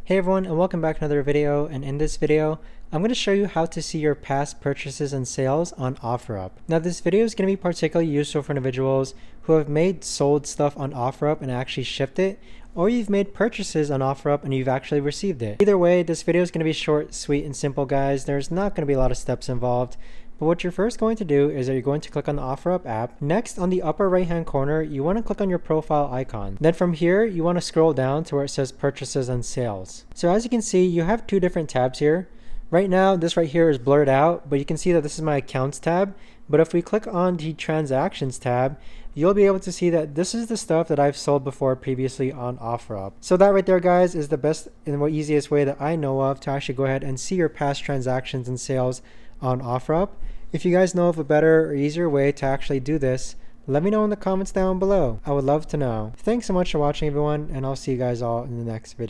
Hey everyone, and welcome back to another video. And in this video, I'm going to show you how to see your past purchases and sales on OfferUp. Now this video is going to be particularly useful for individuals who have sold stuff on OfferUp and actually shipped it, or you've made purchases on OfferUp and you've actually received it. Either way, this video is going to be short, sweet, and simple, guys. There's not going to be a lot of steps involved. But what you're first going to do is that you're going to click on the OfferUp app. Next, on the upper right hand corner, you want to click on your profile icon. Then from here, you want to scroll down to where it says purchases and sales. So as you can see, you have two different tabs here. Right now, this right here is blurred out, but you can see that this is my accounts tab. But if we click on the transactions tab, you'll be able to see that this is the stuff that I've sold before previously on OfferUp. So that right there, guys, is the best and easiest way that I know of to actually go ahead and see your past transactions and sales on OfferUp. If you guys know of a better or easier way to actually do this, let me know in the comments down below. I would love to know. Thanks so much for watching, everyone, and I'll see you guys all in the next video.